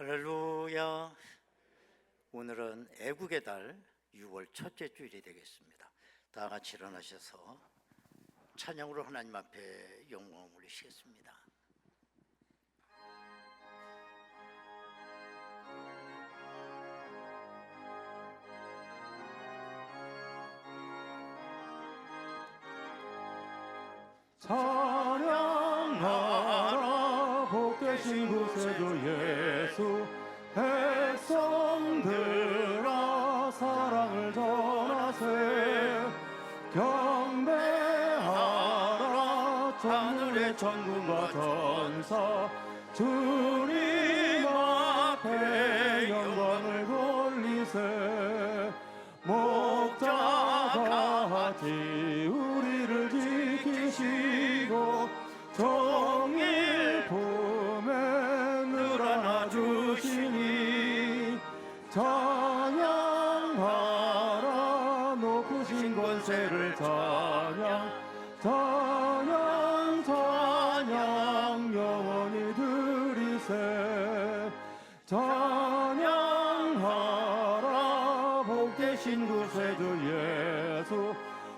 할렐루야. 오늘은 애국의 달 6월 첫째 주일이 되겠습니다. 다 같이 일어나셔서 찬양으로 하나님 앞에 영광을 올리시겠습니다. 찬양하라 복되신 구세주 예수, 백성들아 사랑을 전하세. 경배하라 하늘의 천군과 전사, 주님 앞에 영광을 돌리세. 목자같이 우리를 지키시고 정일 품에 늘 안아주시니, 찬양하라 높으신 권세를 찬양, 찬양 찬양 영원히 드리세. 찬양하라 복되신 구세주 예수,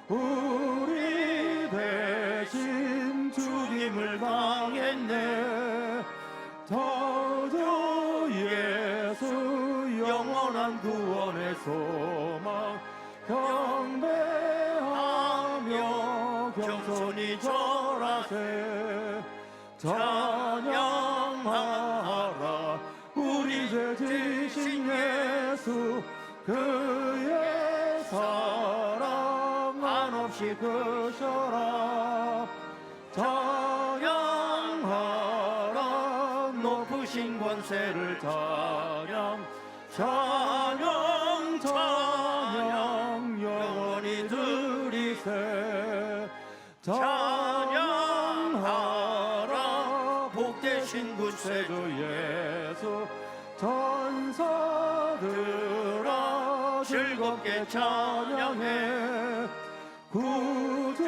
우리 대신 죽임을 당했네. 저주 예수 영원한 구원의 소망, 경배하며 겸손히 절하세. 찬양하라 우리 죄 지신 예수, 그의 사랑 한없이 크셔라. 찬양하라 높으신 권세를 찬양, 찬양 찬양 영원히 드리세. 찬양하라 복되신 구세주 예수, 천사들아 즐겁게 찬양해. 구주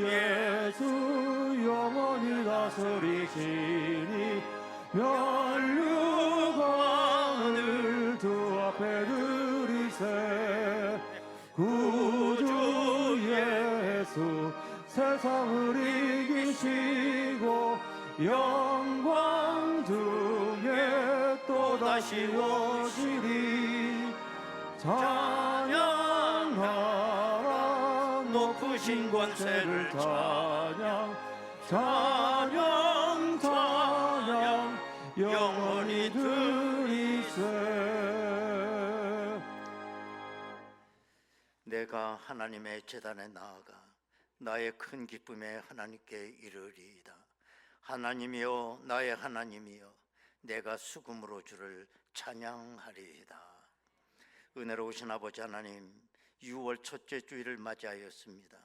예수 영원히 다스리시니, 면류관을 주 앞에 드리세. 구주 예수 세상을 이기시고 영광 중에 또다시 오시리. 찬양하라 높으신 권세를 찬양, 찬양 찬양 영원히 드리세. 내가 하나님의 제단에 나아가 나의 큰 기쁨에 하나님께 이르리이다. 하나님이여 나의 하나님이여, 내가 수금으로 주를 찬양하리이다. 은혜로우신 아버지 하나님, 6월 첫째 주일을 맞이하였습니다.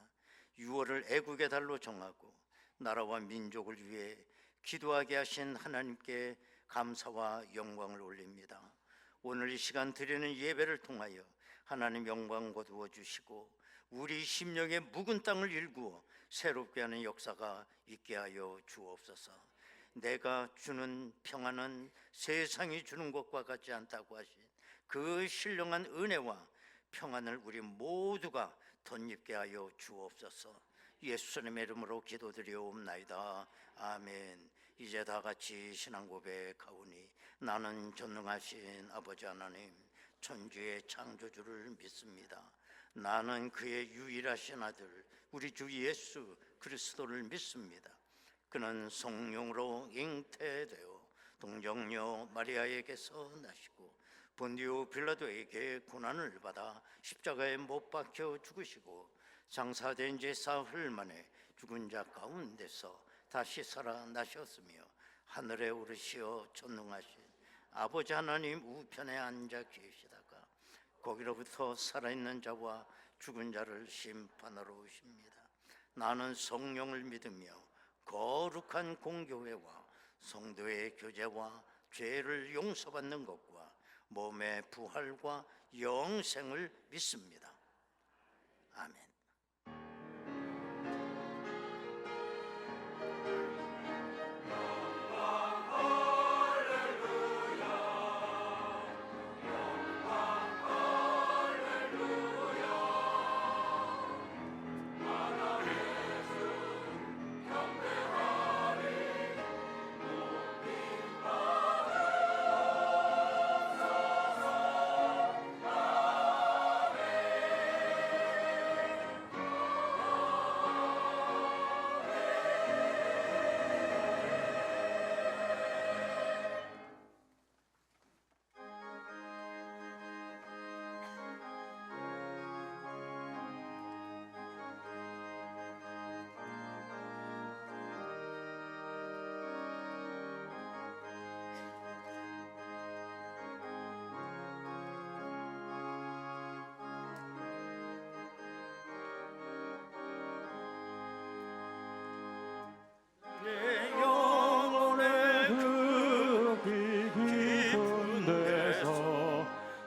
6월을 애국의 달로 정하고 나라와 민족을 위해 기도하게 하신 하나님께 감사와 영광을 올립니다. 오늘 이 시간 드리는 예배를 통하여 하나님 영광 거두어 주시고 우리 심령의 묵은 땅을 일구어 새롭게 하는 역사가 있게 하여 주옵소서. 내가 주는 평안은 세상이 주는 것과 같지 않다고 하신 그 신령한 은혜와 평안을 우리 모두가 덧입게 하여 주옵소서. 예수님의 이름으로 기도드리옵나이다. 아멘. 이제 다 같이 신앙 고백하오니, 나는 전능하신 아버지 하나님 천주의 창조주를 믿습니다. 나는 그의 유일하신 아들 우리 주 예수 그리스도를 믿습니다. 그는 성령으로 잉태되어 동정녀 마리아에게서 나시고 본디오 빌라도에게 고난을 받아 십자가에 못 박혀 죽으시고 장사된 지 사흘 만에 죽은 자 가운데서 다시 살아나셨으며 하늘에 오르시어 전능하신 아버지 하나님 우편에 앉아 계시다가 거기로부터 살아있는 자와 죽은 자를 심판하러 오십니다. 나는 성령을 믿으며 거룩한 공교회와 성도의 교제와 죄를 용서받는 것과 몸의 부활과 영생을 믿습니다. 아멘.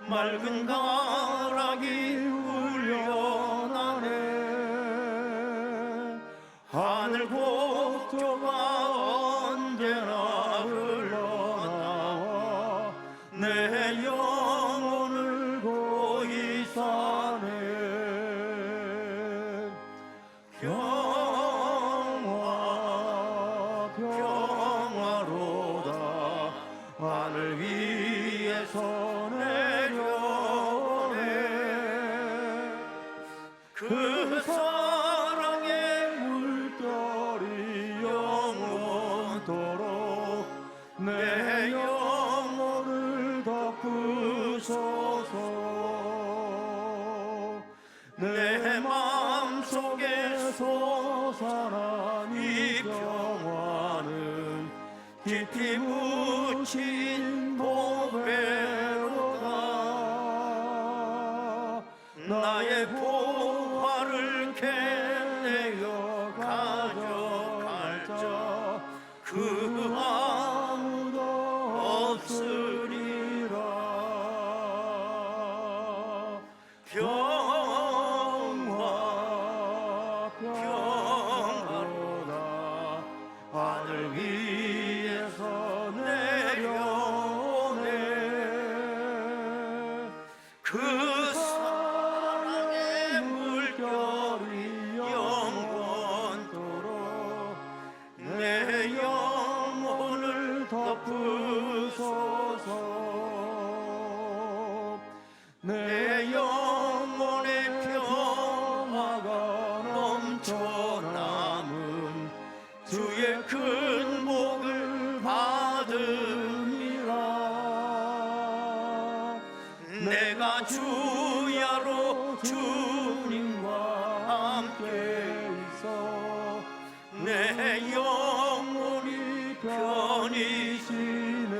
맑은 가락이 울려나네. 하늘 곡조가 언제나 흘러나와 내 영혼을 고이 사네. 평화로다 하늘 위에서 내려오네. 그 사랑의 물결이 영원토록 내 영혼을 덮으소서. 내 마음속에 솟아난 이 평화는 깊이 묻힌 보배로다. 나의 보화를 캐내어 가져갈 자 그 아무도 없으리라. 평화로다 하늘 위에서 내려오네. 그 사랑의 물결이 영원토록 내 영혼을 덮으소서. 내 영혼의 평화가 넘쳐남은 주의 큰 복을 받음이라. 내가 주야로 주님과 함께 있어 내 영혼이 편이시네.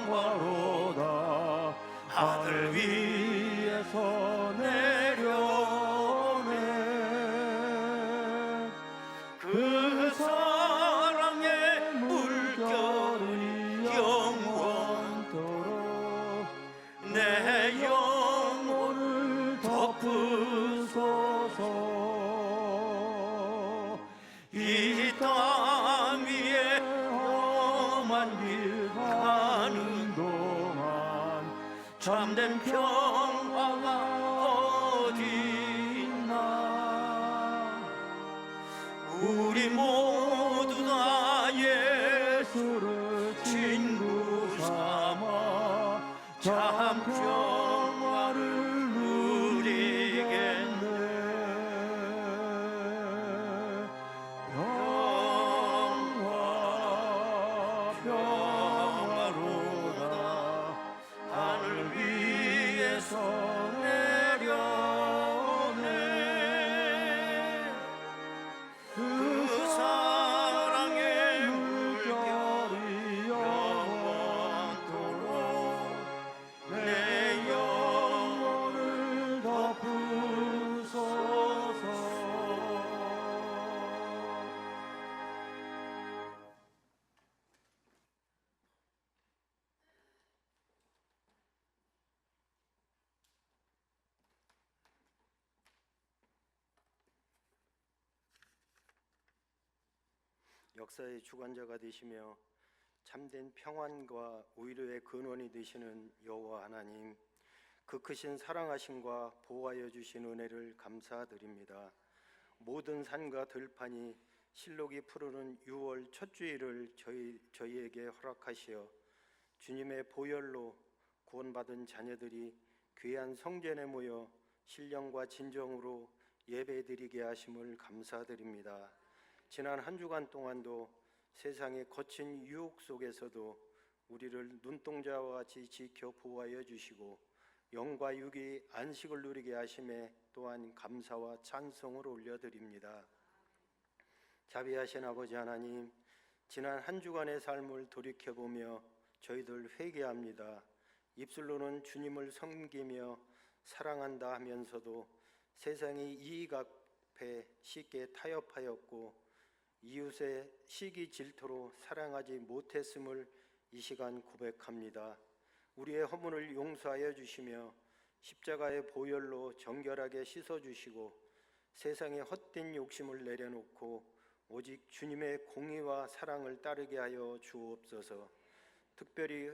평화로다 하늘 위에서 내려오네. 그 사랑의 물결이 영원토록 내 영혼을 덮으소서. 이 땅 위에 험한 길 가는 동안 참된 평화가 어디 있나. 우리 모두 다 예수를 친구 삼아 참 평화를 누리겠네. 평화로다 하늘 위에서 내려오네. 그 사랑의 물결이 영원토록 내 영혼을 덮으소서. 역사의 주관자가 되시며 참된 평안과 위로의 근원이 되시는 여호와 하나님, 그 크신 사랑하심과 보호하여 주신 은혜를 감사드립니다. 모든 산과 들판이 실록이 푸르는 6월 첫 주일을 저희에게 허락하시어 주님의 보혈로 구원받은 자녀들이 귀한 성전에 모여 신령과 진정으로 예배드리게 하심을 감사드립니다. 지난 한 주간 동안도 세상의 거친 유혹 속에서도 우리를 눈동자와 같이 지켜 보호하여 주시고 영과 육이 안식을 누리게 하심에 또한 감사와 찬송을 올려드립니다. 자비하신 아버지 하나님, 지난 한 주간의 삶을 돌이켜보며 저희들 회개합니다. 입술로는 주님을 섬기며 사랑한다 하면서도 세상의 이익 앞에 쉽게 타협하였고 이웃의 시기 질투로 사랑하지 못했음을 이 시간 고백합니다. 우리의 허물을 용서하여 주시며 십자가의 보혈로 정결하게 씻어주시고 세상의 헛된 욕심을 내려놓고 오직 주님의 공의와 사랑을 따르게 하여 주옵소서. 특별히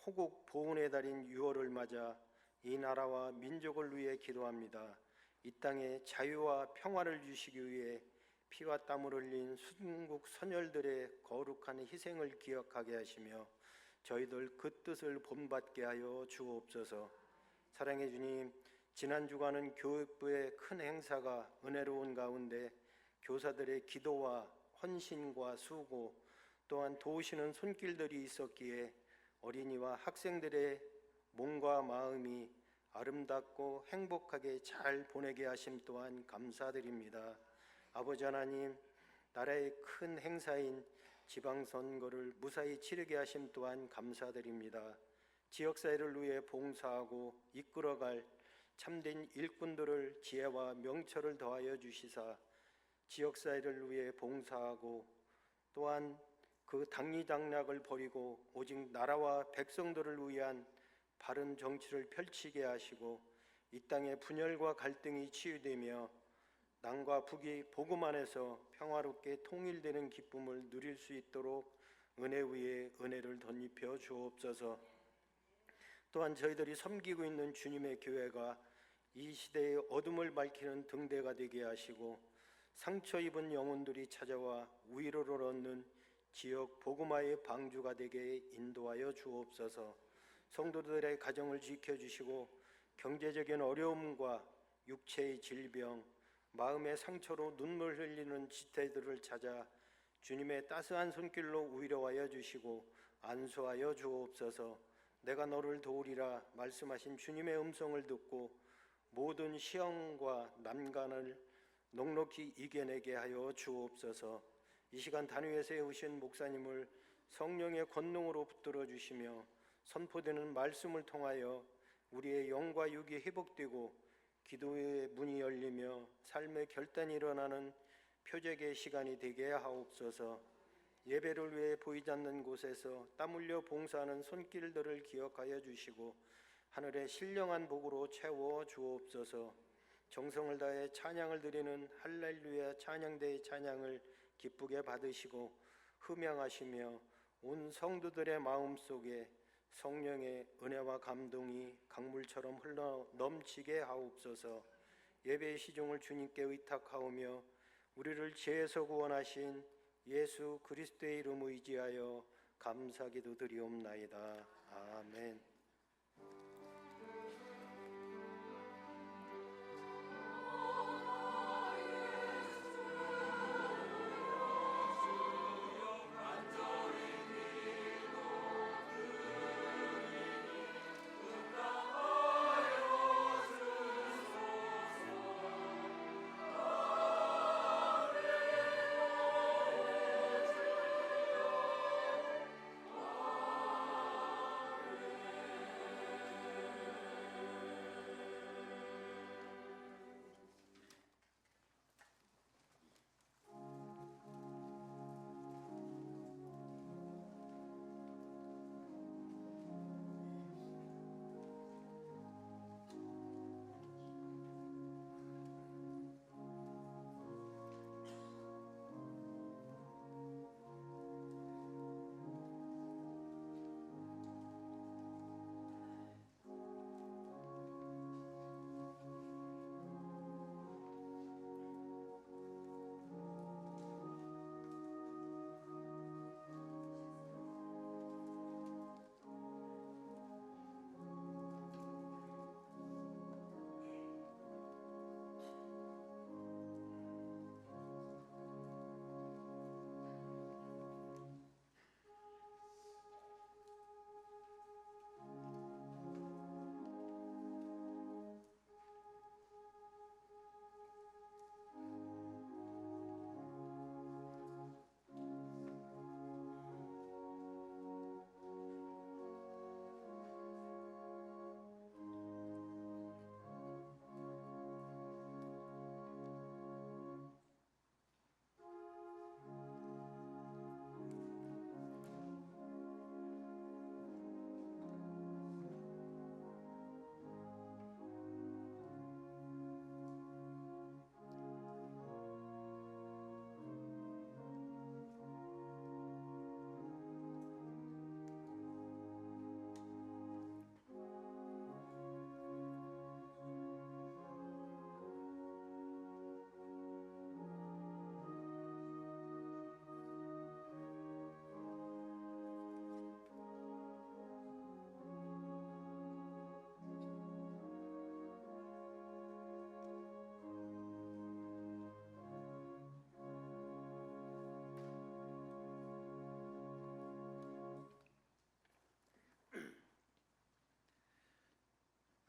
호국 보훈의 달인 6월을 맞아 이 나라와 민족을 위해 기도합니다. 이 땅에 자유와 평화를 주시기 위해 피와 땀을 흘린 순국 선열들의 거룩한 희생을 기억하게 하시며 저희들 그 뜻을 본받게 하여 주옵소서. 사랑의 주님, 지난 주간은 교육부의 큰 행사가 은혜로운 가운데 교사들의 기도와 헌신과 수고 또한 도우시는 손길들이 있었기에 어린이와 학생들의 몸과 마음이 아름답고 행복하게 잘 보내게 하심 또한 감사드립니다. 아버지 하나님, 나라의 큰 행사인 지방선거를 무사히 치르게 하심 또한 감사드립니다. 지역사회를 위해 봉사하고 이끌어갈 참된 일꾼들을 지혜와 명철을 더하여 주시사 지역사회를 위해 봉사하고 또한 그 당리당략을 버리고 오직 나라와 백성들을 위한 바른 정치를 펼치게 하시고 이 땅의 분열과 갈등이 치유되며 남과 북이 복음 안에서 평화롭게 통일되는 기쁨을 누릴 수 있도록 은혜 위에 은혜를 덧입혀 주옵소서. 또한 저희들이 섬기고 있는 주님의 교회가 이 시대의 어둠을 밝히는 등대가 되게 하시고 상처 입은 영혼들이 찾아와 위로를 얻는 지역 복음화의 방주가 되게 인도하여 주옵소서. 성도들의 가정을 지켜주시고 경제적인 어려움과 육체의 질병, 마음의 상처로 눈물 흘리는 지체들을 찾아 주님의 따스한 손길로 위로하여 주시고 안수하여 주옵소서. 내가 너를 도우리라 말씀하신 주님의 음성을 듣고 모든 시험과 난간을 넉넉히 이겨내게 하여 주옵소서. 이 시간 단위에 세우신 목사님을 성령의 권능으로 붙들어 주시며 선포되는 말씀을 통하여 우리의 영과 육이 회복되고 기도의 문이 열리며 삶의 결단이 일어나는 표적의 시간이 되게 하옵소서. 예배를 위해 보이지 않는 곳에서 땀 흘려 봉사하는 손길들을 기억하여 주시고 하늘의 신령한 복으로 채워 주옵소서. 정성을 다해 찬양을 드리는 할렐루야 찬양대의 찬양을 기쁘게 받으시고 흠양하시며 온 성도들의 마음속에 성령의 은혜와 감동이 강물처럼 흘러 넘치게 하옵소서. 예배의 시종을 주님께 의탁하오며 우리를 죄에서 구원하신 예수 그리스도의 이름 의지하여 감사기도 드리옵나이다. 아멘.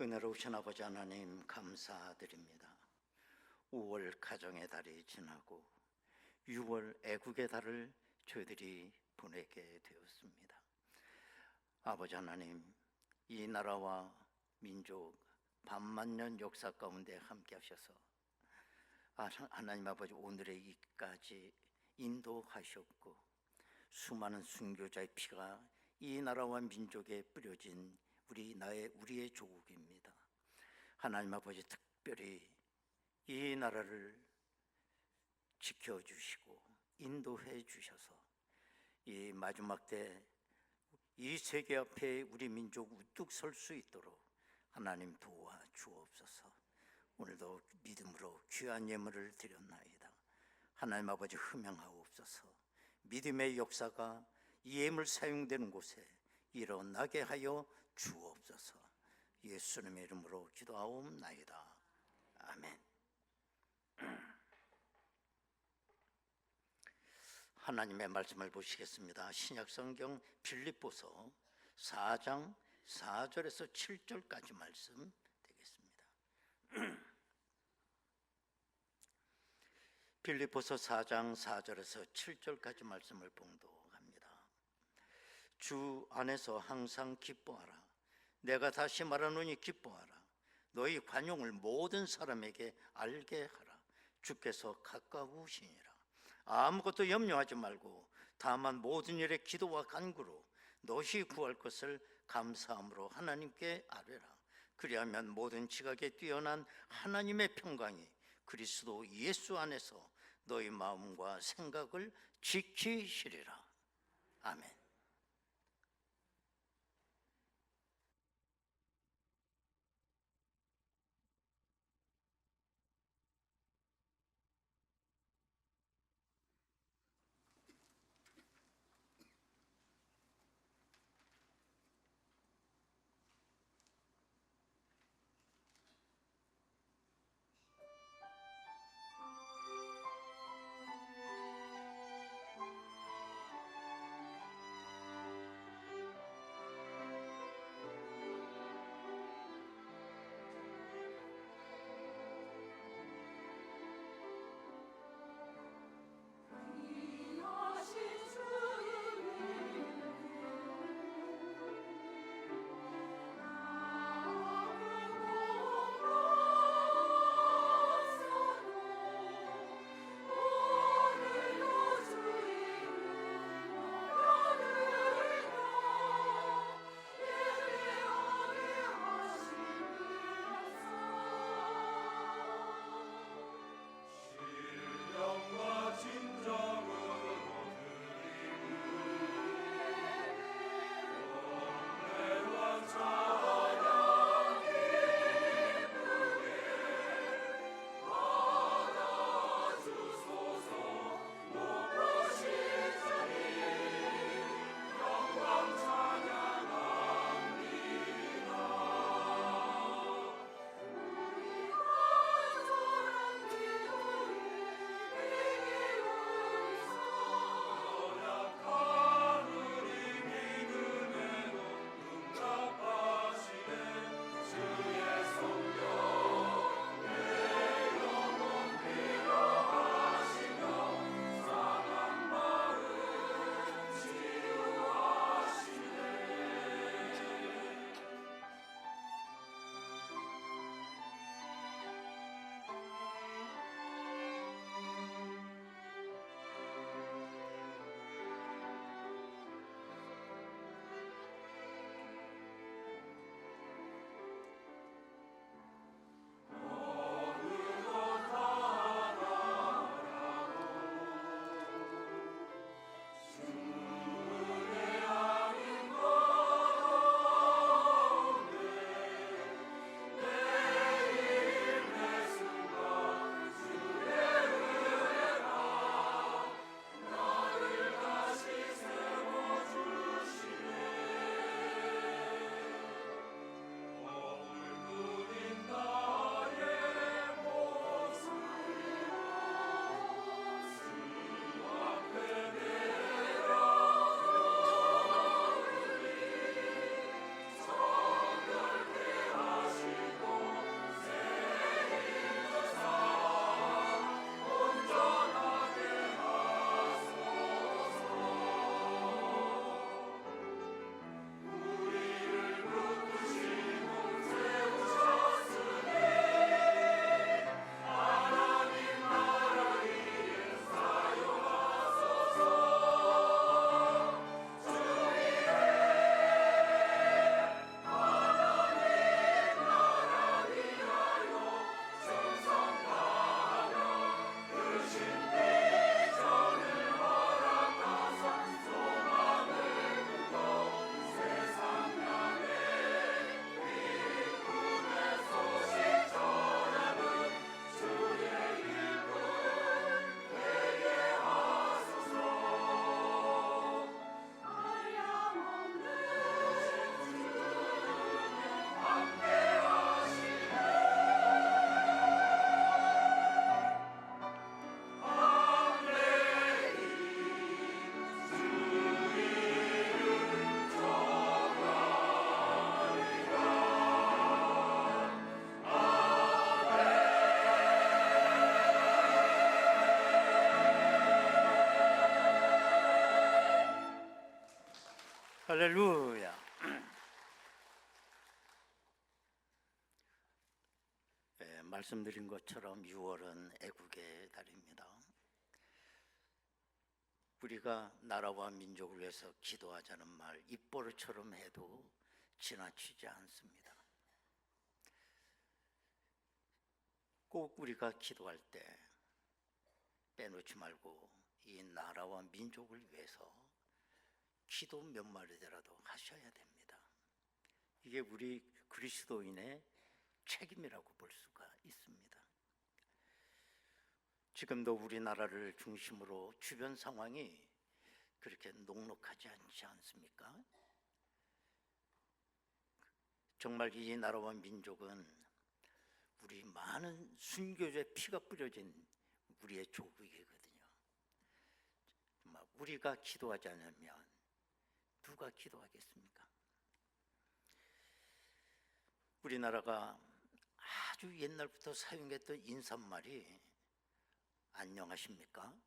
은혜로우신 아버지 하나님 감사드립니다. 5월 가정의 달이 지나고 6월 애국의 달을 저희들이 보내게 되었습니다. 아버지 하나님, 이 나라와 민족 반만년 역사 가운데 함께 하셔서 하나님 아버지 오늘의 이까지 인도하셨고 수많은 순교자의 피가 이 나라와 민족에 뿌려진 우리의 조국입니다. 하나님 아버지 특별히 이 나라를 지켜주시고 인도해 주셔서 이 마지막 때 이 세계 앞에 우리 민족 우뚝 설 수 있도록 하나님 도와 주옵소서. 오늘도 믿음으로 귀한 예물을 드렸나이다. 하나님 아버지 흠양하옵소서. 믿음의 역사가 이 예물 사용되는 곳에 일어나게 하여 주옵소서. 예수님의 이름으로 기도하옵나이다. 아멘. 하나님의 말씀을 보시겠습니다. 신약성경 빌립보서 4장 4절에서 7절까지 말씀 되겠습니다. 빌립보서 4장 4절에서 7절까지 말씀을 봉독합니다. 주 안에서 항상 기뻐하라. 내가 다시 말하노니 기뻐하라. 너희 관용을 모든 사람에게 알게 하라. 주께서 가까우시니라. 아무것도 염려하지 말고 다만 모든 일에 기도와 간구로 너희 구할 것을 감사함으로 하나님께 아뢰라. 그리하면 모든 지각에 뛰어난 하나님의 평강이 그리스도 예수 안에서 너희 마음과 생각을 지키시리라. 아멘. 할렐루야. 네, 말씀드린 것처럼 6월은 애국의 달입니다. 우리가 나라와 민족을 위해서 기도하자는 말 입버릇처럼 해도 지나치지 않습니다. 꼭 우리가 기도할 때 빼놓지 말고 이 나라와 민족을 위해서 기도 몇 마디라도 하셔야 됩니다. 이게 우리 그리스도인의 책임이라고 볼 수가 있습니다. 지금도 우리나라를 중심으로 주변 상황이 그렇게 녹록하지 않지 않습니까? 정말 이 나라와 민족은 우리 많은 순교자의 피가 뿌려진 우리의 조국이거든요. 정말 우리가 기도하지 않으면 누가 기도하겠습니까? 우리나라가 아주 옛날부터 사용했던 인사말이 안녕하십니까?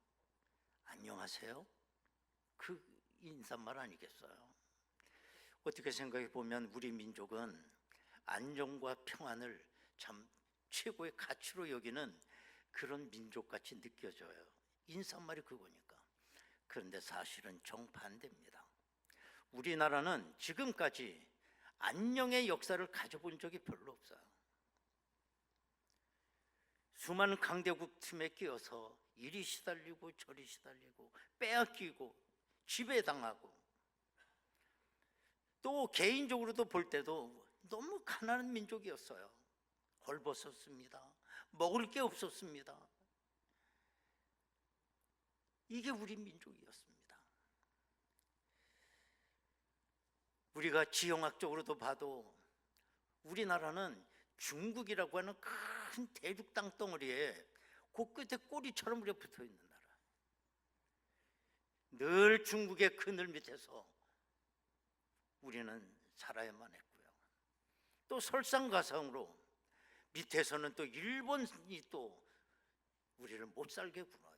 안녕하세요? 그 인사말 아니겠어요? 어떻게 생각해 보면 우리 민족은 안정과 평안을 참 최고의 가치로 여기는 그런 민족같이 느껴져요. 인사말이 그거니까. 그런데 사실은 정반대입니다. 우리나라는 지금까지 안녕의 역사를 가져본 적이 별로 없어요. 수많은 강대국 틈에 끼어서 이리 시달리고 저리 시달리고 빼앗기고 지배당하고 또 개인적으로도 볼 때도 너무 가난한 민족이었어요. 헐벗었습니다. 먹을 게 없었습니다. 이게 우리 민족이었습니다. 우리가 지형학적으로도 봐도 우리나라는 중국이라고 하는 큰 대륙 땅덩어리에 그 끝에 꼬리처럼 우리가 붙어있는 나라. 늘 중국의 그늘 밑에서 우리는 살아야만 했고요. 또 설상가상으로 밑에서는 또 일본이 또 우리를 못 살게 굴어요.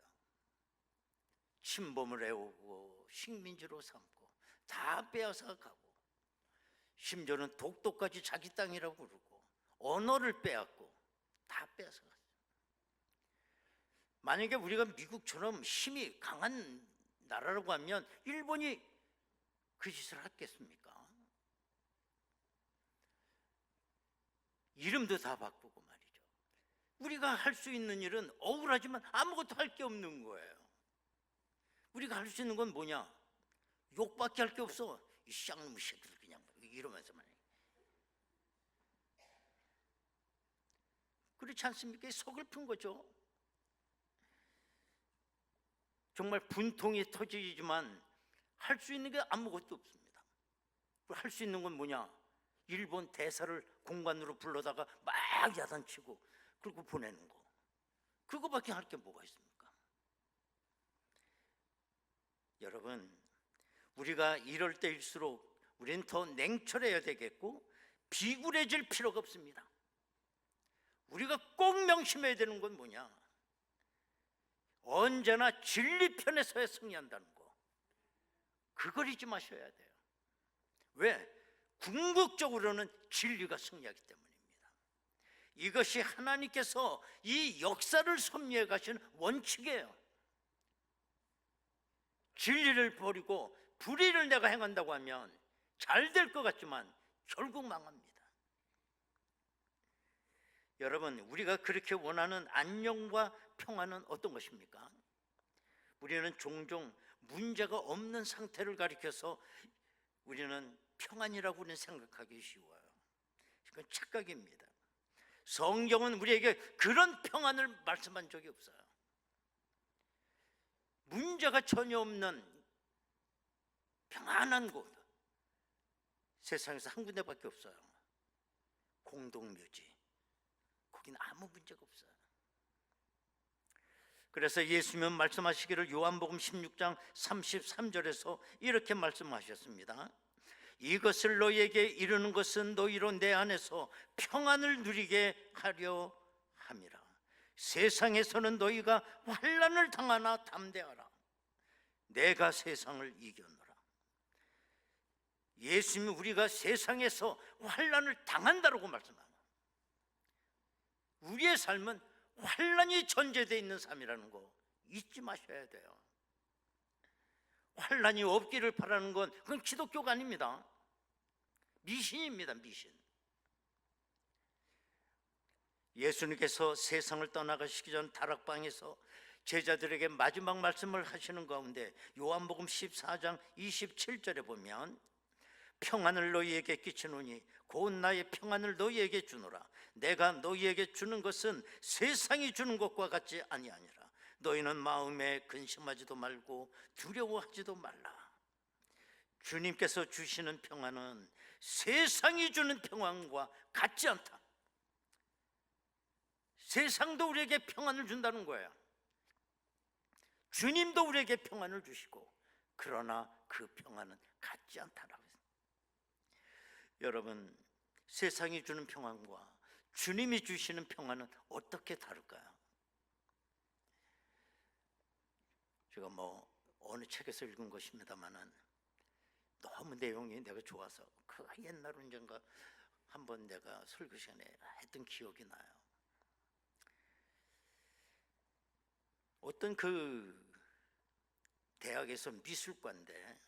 침범을 해오고 식민지로 삼고 다 빼앗아 가고 심지어는 독도까지 자기 땅이라고 그러고 언어를 빼앗고 다 빼앗아 갔어요. 만약에 우리가 미국처럼 힘이 강한 나라라고 하면 일본이 그 짓을 했겠습니까? 이름도 다 바꾸고 말이죠. 우리가 할 수 있는 일은 억울하지만 아무것도 할 게 없는 거예요. 우리가 할 수 있는 건 뭐냐? 욕밖에 할 게 없어. 이 쌍놈의 새끼들 그냥 이러면서만. 그렇지 않습니까? 서글픈 거죠. 정말 분통이 터지지만 할 수 있는 게 아무것도 없습니다. 할 수 있는 건 뭐냐? 일본 대사를 공관으로 불러다가 막 야단치고 그리고 보내는 거. 그거밖에 할 게 뭐가 있습니까? 여러분, 우리가 이럴 때일수록 우리는 더 냉철해야 되겠고 비굴해질 필요가 없습니다. 우리가 꼭 명심해야 되는 건 뭐냐? 언제나 진리 편에 서야 승리한다는 거. 그걸 잊지 마셔야 돼요. 왜? 궁극적으로는 진리가 승리하기 때문입니다. 이것이 하나님께서 이 역사를 섭리해 가신 원칙이에요. 진리를 버리고 불의를 내가 행한다고 하면 잘 될 것 같지만 결국 망합니다. 여러분, 우리가 그렇게 원하는 안녕과 평안은 어떤 것입니까? 우리는 종종 문제가 없는 상태를 가리켜서 우리는 평안이라고 우리는 생각하기 쉬워요. 그건 착각입니다. 성경은 우리에게 그런 평안을 말씀한 적이 없어요. 문제가 전혀 없는 평안한 곳, 세상에서 한 군데밖에 없어요. 공동묘지. 거기는 아무 문제가 없어요. 그래서 예수님은 말씀하시기를 요한복음 16장 33절에서 이렇게 말씀하셨습니다. 이것을 너희에게 이르는 것은 너희로 내 안에서 평안을 누리게 하려 함이라. 세상에서는 너희가 환난을 당하나 담대하라. 내가 세상을 이겼노라. 예수님이 우리가 세상에서 환난을 당한다라고 말씀합니다. 우리의 삶은 환난이 전제되어 있는 삶이라는 거 잊지 마셔야 돼요. 환난이 없기를 바라는 건 그건 기독교가 아닙니다. 미신입니다. 미신. 예수님께서 세상을 떠나가시기 전 다락방에서 제자들에게 마지막 말씀을 하시는 가운데 요한복음 14장 27절에 보면 평안을 너희에게 끼치노니 곧 나의 평안을 너희에게 주노라. 내가 너희에게 주는 것은 세상이 주는 것과 같지 아니하니라. 너희는 마음에 근심하지도 말고 두려워하지도 말라. 주님께서 주시는 평안은 세상이 주는 평안과 같지 않다. 세상도 우리에게 평안을 준다는 거예요. 주님도 우리에게 평안을 주시고 그러나 그 평안은 같지 않다라고 했습니다. 여러분, 세상이 주는 평안과 주님이 주시는 평안은 어떻게 다를까요? 제가 어느 책에서 읽은 것입니다만은 너무 내용이 내가 좋아서 그 옛날 언젠가 한번 내가 설교 시간에 했던 기억이 나요. 어떤 그 대학에서 미술과인데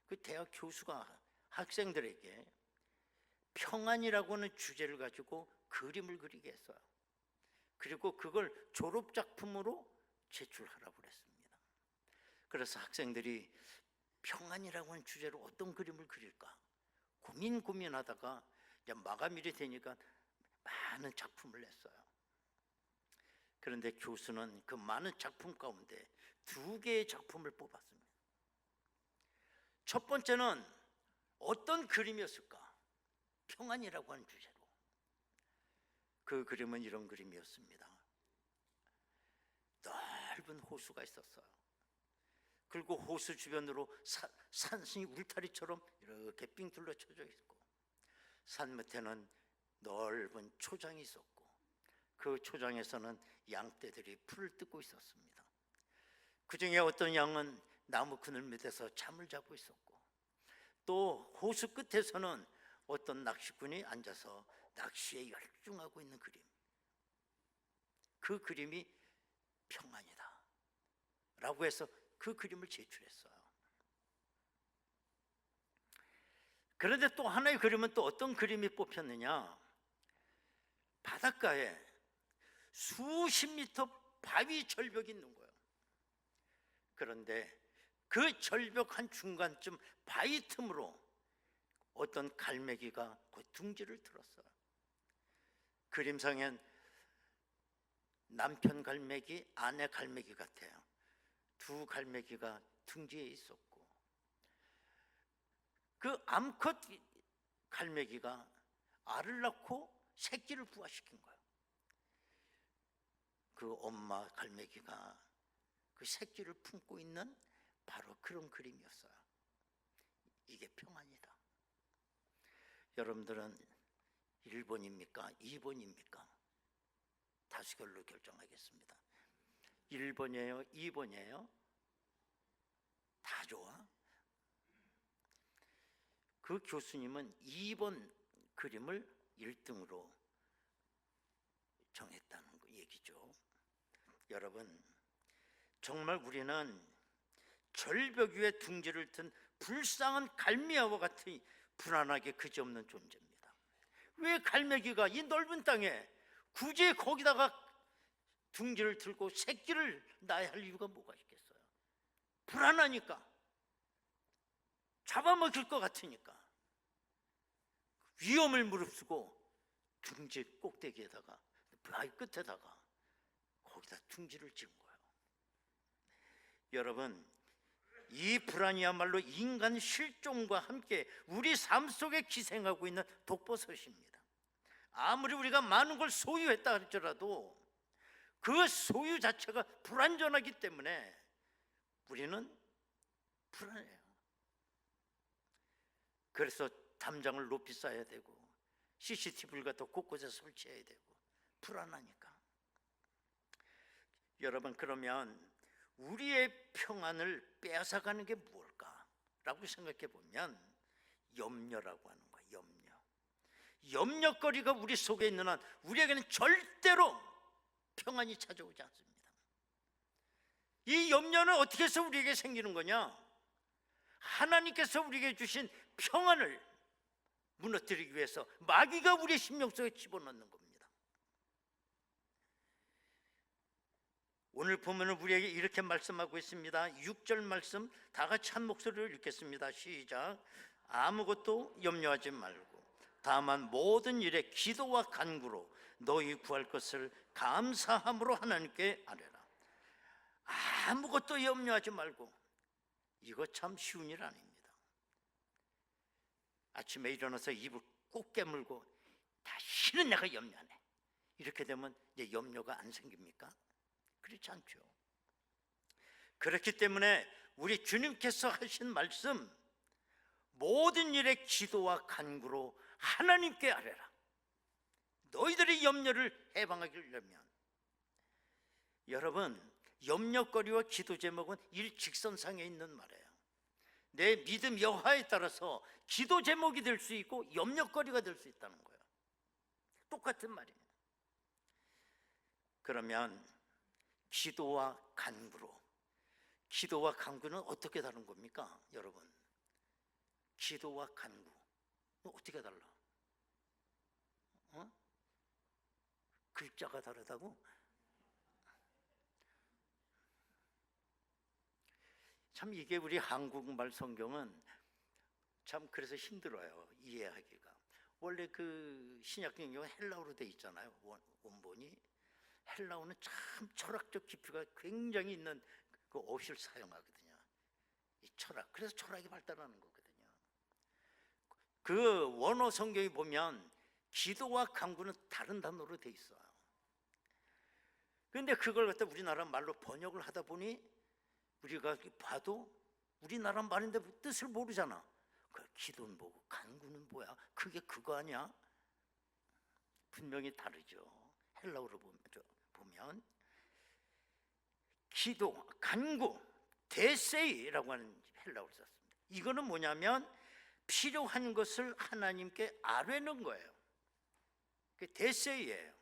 그 대학 교수가 학생들에게 평안이라고 하는 주제를 가지고 그림을 그리게 했어요. 그리고 그걸 졸업작품으로 제출하라고 그랬습니다. 그래서 학생들이 평안이라고 하는 주제로 어떤 그림을 그릴까 고민하다가 이제 마감일이 되니까 많은 작품을 냈어요. 그런데 교수는 그 많은 작품 가운데 2개의 작품을 뽑았습니다. 첫 번째는 어떤 그림이었을까? 평안이라고 하는 주제로. 그 그림은 이런 그림이었습니다. 넓은 호수가 있었어요. 그리고 호수 주변으로 산이 울타리처럼 이렇게 삥 둘러쳐져 있고 산 밑에는 넓은 초장이 있었고 그 초장에서는 양떼들이 풀을 뜯고 있었습니다. 그 중에 어떤 양은 나무 그늘 밑에서 잠을 자고 있었고 또 호수 끝에서는 어떤 낚시꾼이 앉아서 낚시에 열중하고 있는 그림. 그 그림이 평안이다 라고 해서 그 그림을 제출했어요. 그런데 또 하나의 그림은 또 어떤 그림이 뽑혔느냐, 바닷가에 수십 미터 바위 절벽이 있는 거예요. 그런데 그 절벽 한 중간쯤 바위 틈으로 어떤 갈매기가 그 둥지를 틀었어요. 그림상엔 남편 갈매기, 아내 갈매기 같아요. 2 갈매기가 둥지에 있었고 그 암컷 갈매기가 알을 낳고 새끼를 부화시킨 거예요. 그 엄마 갈매기가 그 새끼를 품고 있는 바로 그런 그림이었어요. 이게 평안이다. 여러분들은 1번입니까? 2번입니까? 다수결로 결정하겠습니다. 1번이에요? 2번이에요? 다 좋아? 그 교수님은 2번 그림을 1등으로 정했다는 얘기죠. 여러분, 정말 우리는 절벽 위에 둥지를 튼 불쌍한 갈매기와 같이 불안하게 그지없는 존재입니다. 왜 갈매기가 이 넓은 땅에 굳이 거기다가 둥지를 틀고 새끼를 낳아야 할 이유가 뭐가 있겠어요? 불안하니까, 잡아먹힐 것 같으니까 위험을 무릅쓰고 둥지 꼭대기에다가 바위 끝에다가 거기다 둥지를 지은 거예요. 여러분, 이 불안이야말로 인간 실종과 함께 우리 삶 속에 기생하고 있는 독버섯입니다. 아무리 우리가 많은 걸 소유했다 할지라도 그 소유 자체가 불안전하기 때문에 우리는 불안해요. 그래서 담장을 높이 쌓아야 되고 CCTV를 갖다 곳곳에 설치해야 되고 불안하니까. 여러분, 그러면 우리의 평안을 빼앗아가는 게 무엇일까? 라고 생각해 보면 염려라고 하는 거야. 염려. 염려거리가 우리 속에 있는 한 우리에게는 절대로 평안이 찾아오지 않습니다. 이 염려는 어떻게 해서 우리에게 생기는 거냐? 하나님께서 우리에게 주신 평안을 무너뜨리기 위해서 마귀가 우리의 심령 속에 집어넣는 겁니다. 오늘 보면은 우리에게 이렇게 말씀하고 있습니다. 6절 말씀 다 같이 한 목소리로 읽겠습니다. 시작. 아무것도 염려하지 말고 다만 모든 일에 기도와 간구로 너희 구할 것을 감사함으로 하나님께 아뢰라. 아무것도 염려하지 말고, 이거 참 쉬운 일 아닙니다. 아침에 일어나서 입을 꼭 깨물고 다시는 내가 염려 안 해, 이렇게 되면 이제 염려가 안 생깁니까? 그렇지 않죠. 그렇기 때문에 우리 주님께서 하신 말씀, 모든 일에 기도와 간구로 하나님께 아뢰라. 너희들의 염려를 해방하려면, 여러분, 염려거리와 기도 제목은 일직선상에 있는 말이에요. 내 믿음 여하에 따라서 기도 제목이 될 수 있고 염려거리가 될 수 있다는 거예요. 똑같은 말이에요. 그러면 기도와 간구로, 기도와 간구는 어떻게 다른 겁니까? 여러분, 기도와 간구 어떻게 달라? 글자가 다르다고? 참 이게 우리 한국말 성경은 참 그래서 힘들어요, 이해하기가. 원래 그 신약 성경은 헬라어로 돼 있잖아요. 원본이 헬라어는 참 철학적 깊이가 굉장히 있는 그 어휘를 사용하거든요. 이 철학, 그래서 철학이 발달하는 거거든요. 그 원어 성경에 보면 기도와 간구는 다른 단어로 돼 있어요. 그런데 그걸 갖다 우리나라 말로 번역을 하다 보니 우리가 봐도 우리나라 말인데 뜻을 모르잖아. 그 기도는 뭐고 간구는 뭐야? 그게 그거 아니야? 분명히 다르죠. 헬라어로 보면 기도, 간구, 데세이라고 하는 헬라어를 썼습니다. 이거는 뭐냐면 필요한 것을 하나님께 아뢰는 거예요. 그게 데세이예요.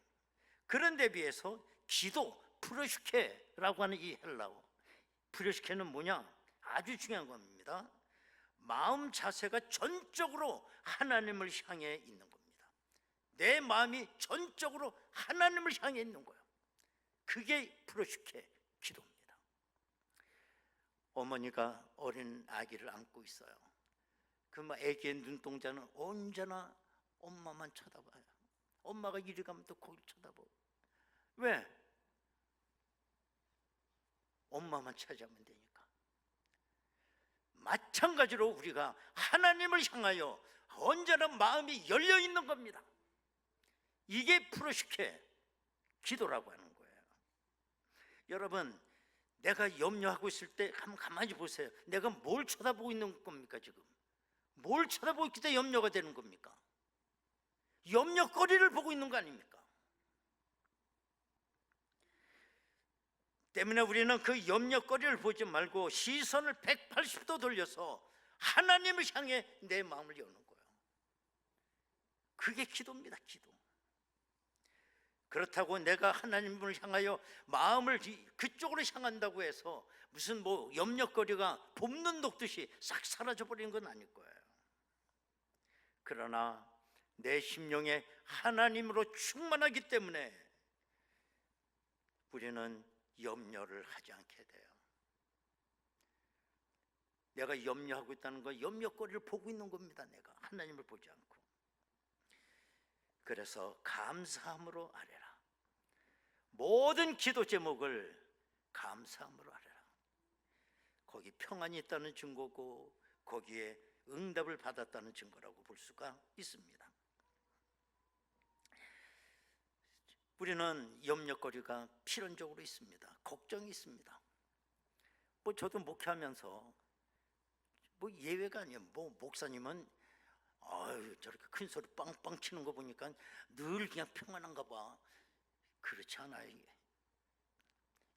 그런데 비해서 기도, 프로슈케라고 하는 이 헬라어, 프로슈케는 뭐냐? 아주 중요한 겁니다. 마음 자세가 전적으로 하나님을 향해 있는 겁니다. 내 마음이 전적으로 하나님을 향해 있는 거예요. 그게 프로슈케 기도입니다. 어머니가 어린 아기를 안고 있어요. 그 아기의 눈동자는 언제나 엄마만 쳐다봐요. 엄마가 이리 가면 또 거기를 쳐다보고. 왜? 엄마만 찾아오면 되니까. 마찬가지로 우리가 하나님을 향하여 언제나 마음이 열려 있는 겁니다. 이게 프로슈케 기도라고 하는 거예요. 여러분, 내가 염려하고 있을 때 한번 가만히 보세요. 내가 뭘 쳐다보고 있는 겁니까? 지금 뭘 쳐다보고 있기 때문에 염려가 되는 겁니까? 염려거리를 보고 있는 거 아닙니까? 때문에 우리는 그 염려거리를 보지 말고 시선을 180도 돌려서 하나님을 향해 내 마음을 여는 거예요. 그게 기도입니다. 기도. 그렇다고 내가 하나님을 향하여 마음을 그쪽으로 향한다고 해서 무슨 뭐 염려거리가 봄눈 녹듯이 싹 사라져 버리는 건 아닐 거예요. 그러나 내 심령에 하나님으로 충만하기 때문에 우리는 염려를 하지 않게 돼요. 내가 염려하고 있다는 건 염려거리를 보고 있는 겁니다. 내가 하나님을 보지 않고. 그래서 감사함으로 아뢰라. 모든 기도 제목을 감사함으로 아뢰라. 거기 평안이 있다는 증거고 거기에 응답을 받았다는 증거라고 볼 수가 있습니다. 우리는 염려거리가 필연적으로 있습니다. 걱정이 있습니다. 뭐 저도 목회하면서 뭐 예외가 아니에요. 뭐 목사님은 저렇게 큰 소리 빵빵 치는 거 보니까 늘 그냥 평안한가 봐. 그렇지 않아요. 이게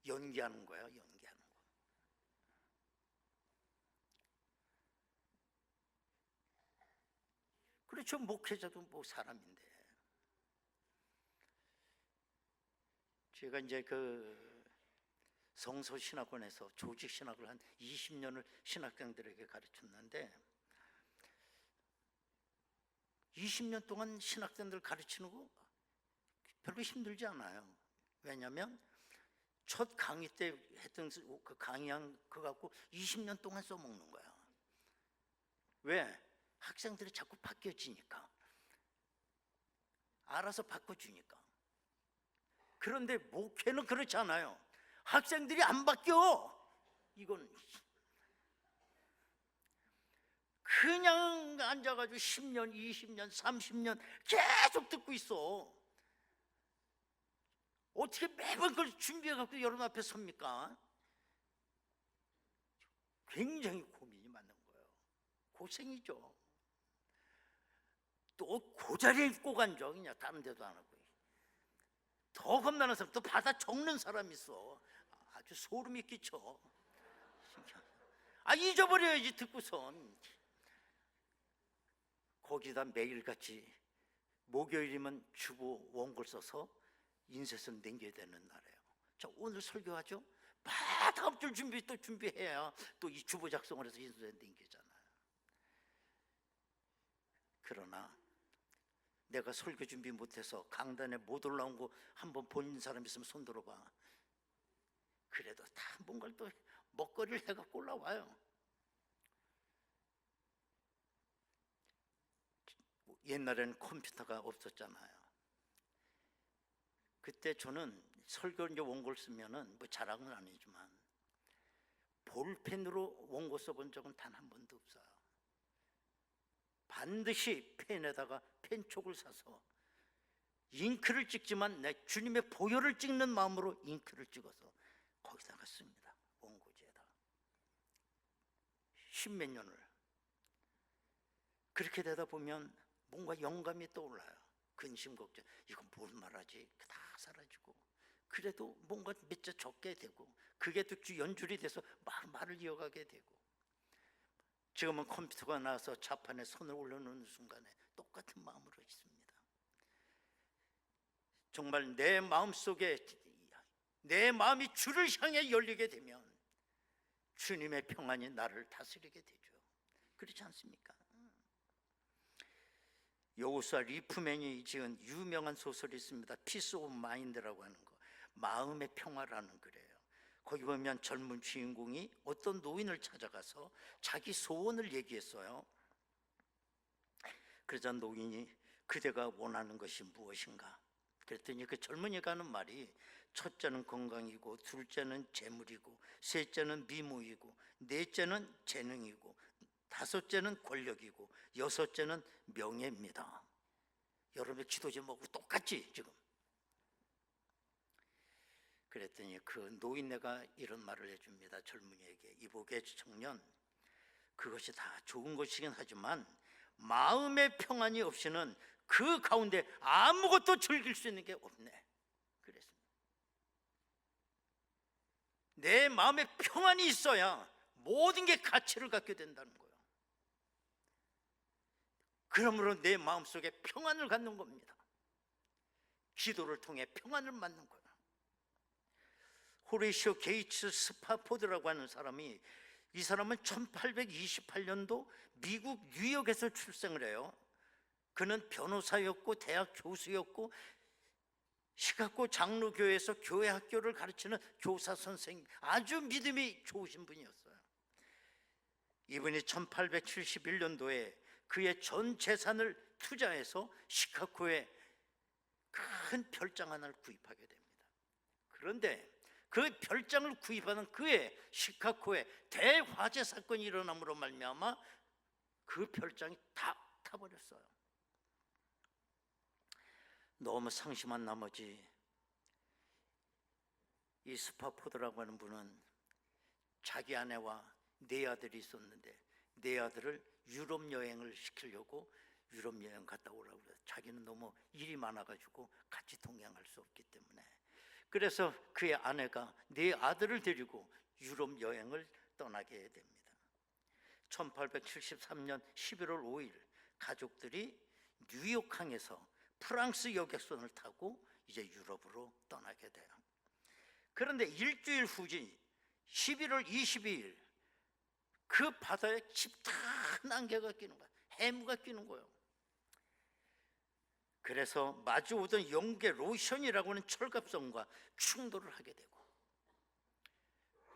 연기하는 거야. 연기하는 거. 그렇죠. 목회자도 뭐 사람인데. 제가 이제 그 성서신학원에서 조직신학을 한 20년을 신학생들에게 가르쳤는데 20년 동안 신학생들 가르치는 거 별로 힘들지 않아요. 왜냐하면 첫 강의 때 했던 그 강의한 그거 갖고 20년 동안 써먹는 거야. 왜? 학생들이 자꾸 바뀌어지니까, 알아서 바꿔주니까. 그런데 목회는 그렇지 않아요. 학생들이 안 바뀌어. 이건 그냥 앉아가지고 10년, 20년, 30년 계속 듣고 있어. 어떻게 매번 그걸 준비해갖고 여러분 앞에 섭니까? 굉장히 고민이 많은 거예요. 고생이죠. 또 그 자리에 꼭 앉아. 그냥 다른 데도 안 하고. 더 겁나는 사람, 또 받아 적는 사람이 있어. 아주 소름이 끼쳐. 잊어버려야지 듣고선. 거기다 매일같이 목요일이면 주보 원고를 써서 인쇄선 남겨야 되는 날이에요. 자, 오늘 설교하죠? 다음 줄 또 준비해야 또 이 주보 작성을 해서 인쇄선 남기잖아요. 그러나 내가 설교 준비 못해서 강단에 못 올라온 거 한번 본 사람 있으면 손 들어봐. 그래도 다 뭔가를 또 먹거리를 해갖고 올라와요. 옛날에는 컴퓨터가 없었잖아요. 그때 저는 설교 이제 원고를 쓰면은 뭐 자랑은 아니지만 볼펜으로 원고 써본 적은 단 한 번도 없어요. 반드시 펜에다가 펜촉을 사서 잉크를 찍지만 내 주님의 보혈을 찍는 마음으로 잉크를 찍어서 거기다가 씁니다. 원고지에다. 10몇 년을. 그렇게 되다 보면 뭔가 영감이 떠올라요. 근심 걱정, 이건 뭘 말하지? 다 사라지고. 그래도 뭔가 몇 자 적게 되고, 그게 또 연줄이 돼서 말을 이어가게 되고. 지금은 컴퓨터가 나와서 자판에 손을 올려놓는 순간에 똑같은 마음으로 있습니다. 정말 내 마음속에, 내 마음이 주를 향해 열리게 되면 주님의 평안이 나를 다스리게 되죠. 그렇지 않습니까? 여호수아 리프맨이 지은 유명한 소설이 있습니다. 피스 오브 마인드라고 하는 거, 마음의 평화라는 글이에요. 거기 보면 젊은 주인공이 어떤 노인을 찾아가서 자기 소원을 얘기했어요. 그러자 노인이 그대가 원하는 것이 무엇인가? 그랬더니 그 젊은이가 하는 말이 첫째는 건강이고, 둘째는 재물이고, 셋째는 미모이고, 넷째는 재능이고, 다섯째는 권력이고, 여섯째는 명예입니다. 여러분의 기도 제목하고 똑같지 지금? 그랬더니 그 노인네가 이런 말을 해줍니다. 젊은이에게, 이보게 청년, 그것이 다 좋은 것이긴 하지만 마음의 평안이 없이는 그 가운데 아무것도 즐길 수 있는 게 없네. 그랬습니다. 내 마음에 평안이 있어야 모든 게 가치를 갖게 된다는 거예요. 그러므로 내 마음속에 평안을 갖는 겁니다. 기도를 통해 평안을 받는 거예요. 호레이시오 게이츠 스파포드라고 하는 사람이, 이 사람은 1828년도 미국 뉴욕에서 출생을 해요. 그는 변호사였고 대학 교수였고 시카고 장로교회에서 교회 학교를 가르치는 교사 선생님, 아주 믿음이 좋으신 분이었어요. 이분이 1871년도에 그의 전 재산을 투자해서 시카고에 큰 별장 하나를 구입하게 됩니다. 그런데 그 별장을 구입하는 그의 시카고에 대화재 사건이 일어남으로 말미암아 그 별장이 다 타버렸어요. 너무 상심한 나머지 이 스파포드라고 하는 분은 자기 아내와 네 아들이 있었는데 네 아들을 유럽 여행을 시키려고 유럽 여행 갔다 오라고 그래요. 자기는 너무 일이 많아가지고 같이 동행할 수 없기 때문에. 그래서 그의 아내가 네 아들을 데리고 유럽 여행을 떠나게 됩니다. 1873년 11월 5일 가족들이 뉴욕항에서 프랑스 여객선을 타고 이제 유럽으로 떠나게 돼요. 그런데 일주일 후진 11월 22일 그 바다에 짙은 안개가 끼는 거야. 해무가 끼는 거예요. 그래서 마주오던 영국의 로션이라고 하는 철갑선과 충돌을 하게 되고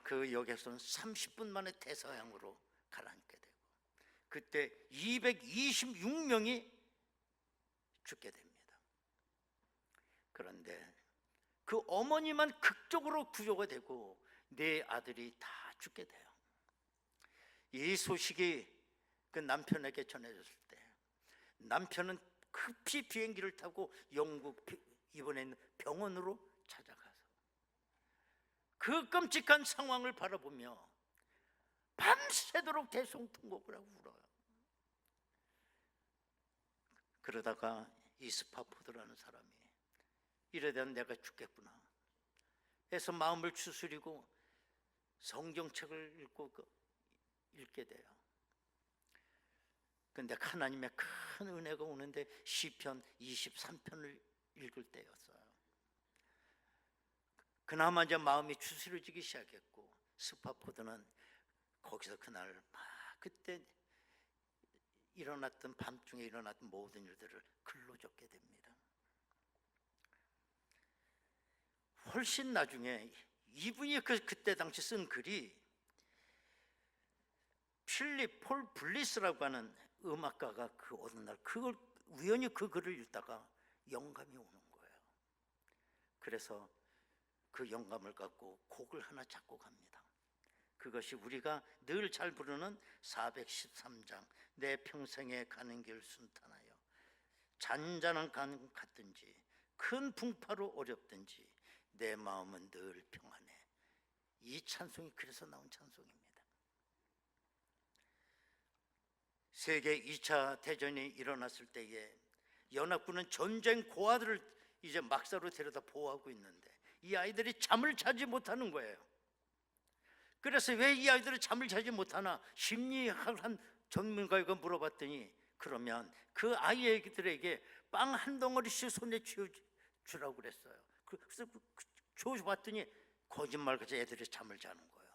그 여객선은 30분 만에 대서양으로 가라앉게 되고 그때 226명이 죽게 됩니다. 그런데 그 어머니만 극적으로 구조가 되고 네 아들이 다 죽게 돼요. 이 소식이 그 남편에게 전해졌을 때 남편은 급히 비행기를 타고 영국 이번에는 병원으로 찾아가서 그 끔찍한 상황을 바라보며 밤새도록 대성통곡을 하고 울어요. 그러다가 이 스파포드라는 사람이 이러다 내가 죽겠구나 해서 마음을 추스리고 성경책을 읽게 돼요. 근데 하나님의 큰 은혜가 오는데 시편 23편을 읽을 때였어요. 그나마 이제 마음이 추스려지기 시작했고 스파포드는 거기서 그날 막 그때 일어났던 밤중에 일어났던 모든 일들을 글로 적게 됩니다. 훨씬 나중에 이분이 그때 당시 쓴 글이 필립 폴 블리스라고 하는 음악가가 그 어느 날 그걸 우연히 그 글을 읽다가 영감이 오는 거예요. 그래서 그 영감을 갖고 곡을 하나 작곡합니다. 그것이 우리가 늘 잘 부르는 413장 내 평생에 가는 길 순탄하여 잔잔한 강 같든지 큰 풍파로 어렵든지 내 마음은 늘 평안해. 이 찬송이 그래서 나온 찬송입니다. 세계 2차 대전이 일어났을 때에 연합군은 전쟁 고아들을 이제 막사로 데려다 보호하고 있는데 이 아이들이 잠을 자지 못하는 거예요. 그래서 왜 이 아이들이 잠을 자지 못하나 심리학을 한 전문가에게 물어봤더니 그러면 그 아이들에게 빵 한 덩어리씩 손에 쥐어주라고 그랬어요. 그래서 줘봤더니 거짓말같이 애들이 잠을 자는 거예요.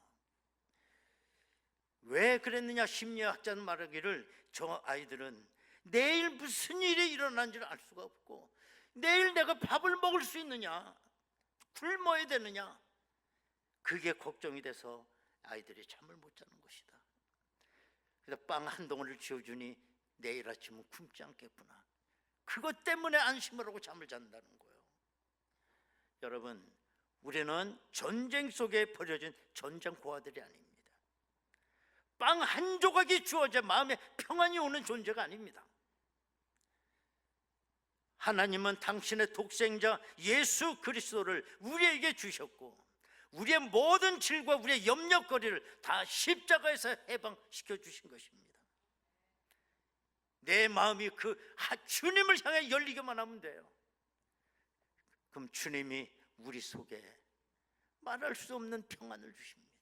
왜 그랬느냐? 심리학자는 말하기를 저 아이들은 내일 무슨 일이 일어난지를 알 수가 없고 내일 내가 밥을 먹을 수 있느냐, 굶어야 되느냐, 그게 걱정이 돼서 아이들이 잠을 못 자는 것이다. 그래서 빵 한 덩어리를 쥐어주니 내일 아침은 굶지 않겠구나. 그것 때문에 안심을 하고 잠을 잔다는 거예요. 여러분, 우리는 전쟁 속에 버려진 전장 고아들이 아닙니다. 빵 한 조각이 주어져 마음에 평안이 오는 존재가 아닙니다. 하나님은 당신의 독생자 예수 그리스도를 우리에게 주셨고 우리의 모든 질과 우리의 염려거리를 다 십자가에서 해방시켜 주신 것입니다. 내 마음이 그 주님을 향해 열리기만 하면 돼요. 그럼 주님이 우리 속에 말할 수 없는 평안을 주십니다.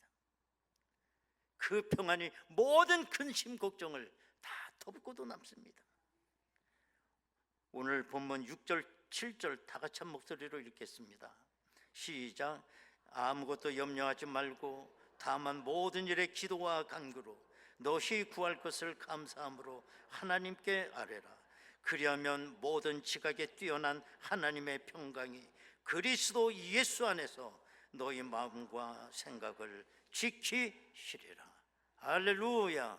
그 평안이 모든 근심 걱정을 다 덮고도 남습니다. 오늘 본문 6절 7절 다 같이 한 목소리로 읽겠습니다. 시작. 아무것도 염려하지 말고 다만 모든 일에 기도와 간구로 너희 구할 것을 감사함으로 하나님께 아뢰라. 그리하면 모든 지각에 뛰어난 하나님의 평강이 그리스도 예수 안에서 너희 마음과 생각을 지키시리라. 할렐루야.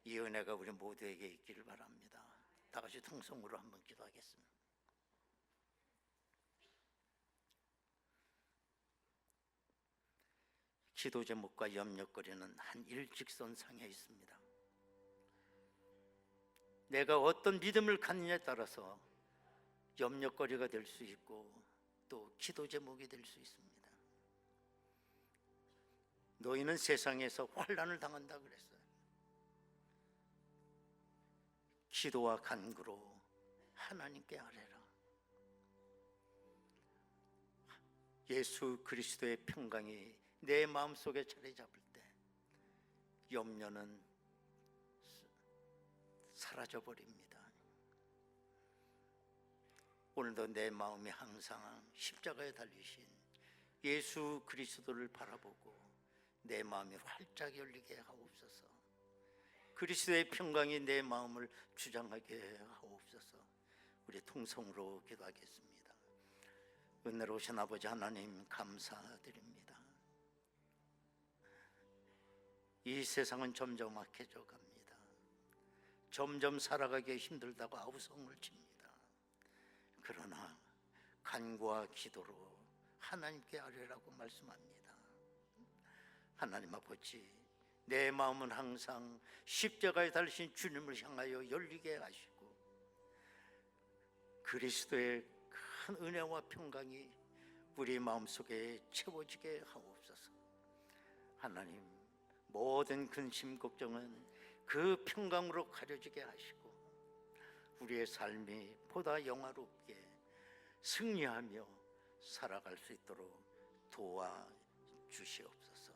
이 은혜가 우리 모두에게 있기를 바랍니다. 다 같이 통성으로 한번 기도하겠습니다. 기도 제목과 염려거리는 한 일직선상에 있습니다. 내가 어떤 믿음을 갖느냐에 따라서 염려거리가 될 수 있고 또 기도 제목이 될 수 있습니다. 너희는 세상에서 환난을 당한다 그랬어요. 기도와 간구로 하나님께 아뢰라. 예수 그리스도의 평강이 내 마음속에 자리 잡을 때 염려는 사라져 버립니다. 오늘도 내 마음이 항상 십자가에 달리신 예수 그리스도를 바라보고 내 마음이 활짝 열리게 하옵소서. 그리스도의 평강이 내 마음을 주장하게 하옵소서. 우리 통성으로 기도하겠습니다. 은혜로우신 아버지 하나님, 감사드립니다. 이 세상은 점점 악해져 갑니다. 점점 살아가기 힘들다고 아우성을 칩니다. 그러나 간구와 기도로 하나님께 아뢰라고 말씀합니다. 하나님 아버지, 내 마음은 항상 십자가에 달리신 주님을 향하여 열리게 하시고 그리스도의 큰 은혜와 평강이 우리 마음속에 채워지게 하옵소서. 하나님, 모든 근심 걱정은 그 평강으로 가려지게 하시고 우리의 삶이 보다 영화롭게 승리하며 살아갈 수 있도록 도와주시옵소서.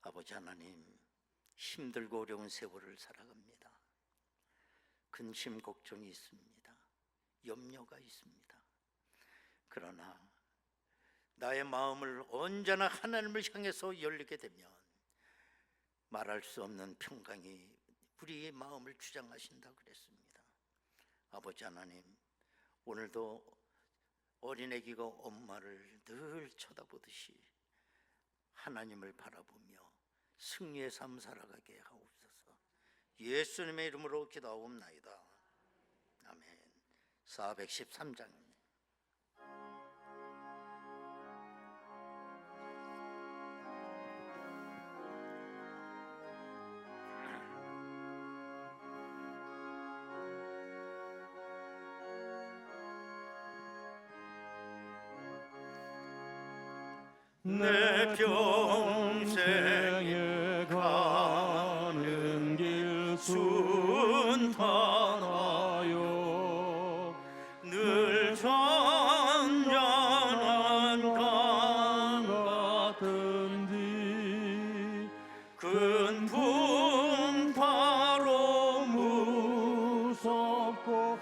아버지 하나님, 힘들고 어려운 세월을 살아갑니다. 근심 걱정이 있습니다. 염려가 있습니다. 그러나 나의 마음을 언제나 하나님을 향해서 열리게 되면 말할 수 없는 평강이 우리의 마음을 주장하신다 그랬습니다. 아버지 하나님, 오늘도 어린애기가 엄마를 늘 쳐다보듯이 하나님을 바라보며 승리의 삶 살아가게 하옵소서. 예수님의 이름으로 기도하옵나이다. 아멘. 413장. 내 평생에 가는 길 순탄하여 늘 잔잔한 강 같은지 큰 풍파로 무섭고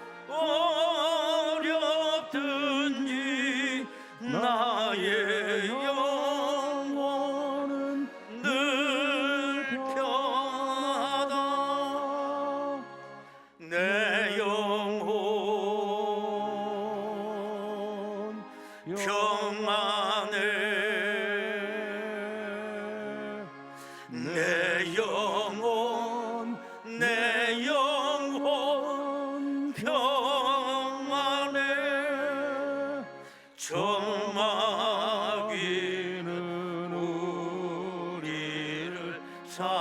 어렵든지 나의 영혼은 늘 평안하다. 내 영혼 평안해. 내 영혼 평안해. 저마귀는 우리를 삼키려고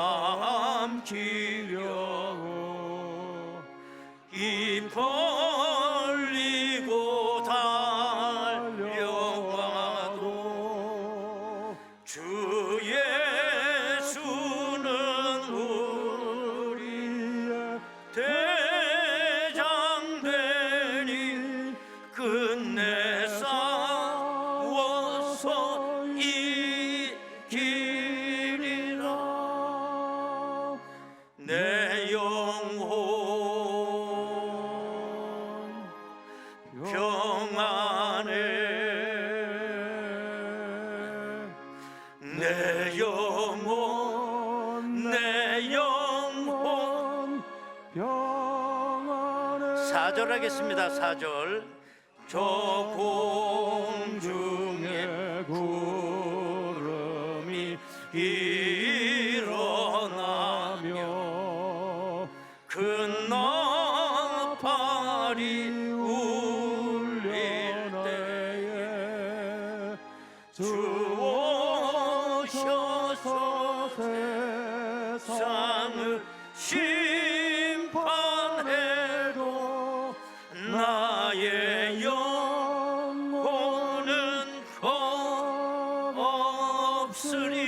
입 벌리고 달려와도 주 예수는 우리의 대장 되니 끝내 싸워서 이기리라. 내 영혼 평안해. 내 영혼 평안해. 4절 하겠습니다. 4절. 저 공중에 구름이 일어나며 큰 나팔이 울릴 때에 주 오셔서 세상을 심판해도 나의 영혼은 없으리.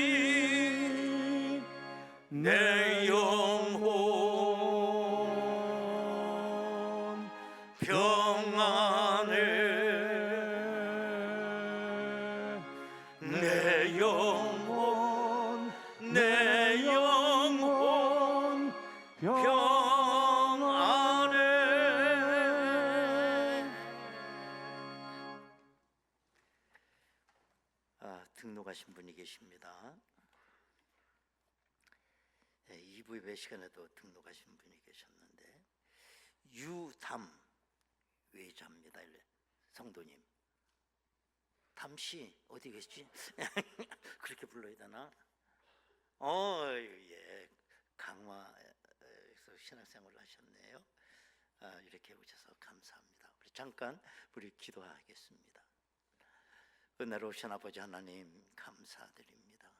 내 영혼 평안해. 내 영혼 평안해. 등록하신 분이 계십니다. 2부 예배 시간에도 등록하신 분이 계셨는데 유담 외자입니다. 성도님. 담씨 어디 계시지? 그렇게 불러야 되나? 예, 강화에서 신앙생활을 하셨네요. 이렇게 오셔서 감사합니다. 우리 기도하겠습니다. 은혜로우신 아버지 하나님, 감사드립니다.